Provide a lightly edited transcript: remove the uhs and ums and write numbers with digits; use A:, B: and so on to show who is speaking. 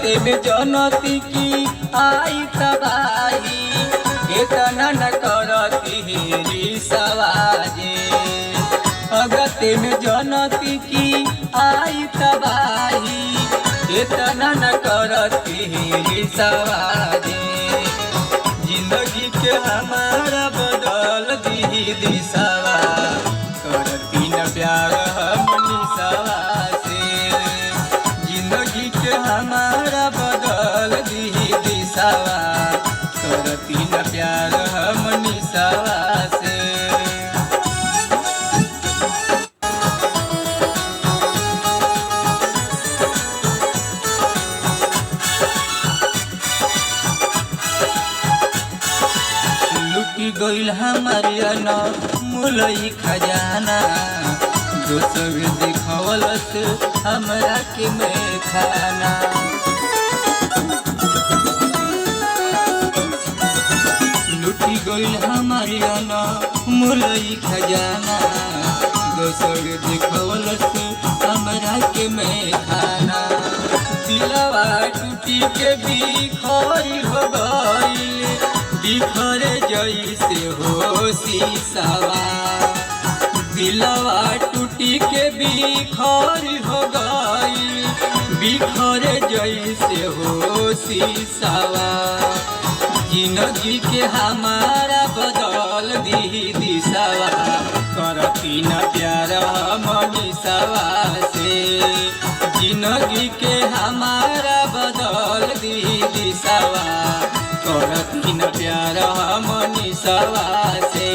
A: अगते में जनती की आई तबाही इतना न करती हेरी सवाजे। अगते में जनती की आई तबाही इतना न करती हेरी सवाजे। जिंदगी के हमारा बदल दी दिशावा करती न प्यार हमनी सवा से। जिंदगी के हमारा बदल दी दिशावा करती न प्यार हमनी सवा से। गइल हमारे मुलई खजाना दोसर दिखवलस हमरा के मैं खाना। लुटी गइल हमारे मुलई खजाना दोसर दिखवलस हमरा के मैं खाना। दिलवा टूटी के बिखरी हो गइल बिखरे जैसे हो शीशावा। दिलवा टूटी के बिखर हो गई बिखरे जैसे हो शीशावा। जिंदगी के हमारा बदल दी दिशावा करती न प्यार मनीषावा से। जिंदगी के हमारा बदल दी दिशावा करती न प्यार मनीषावा से।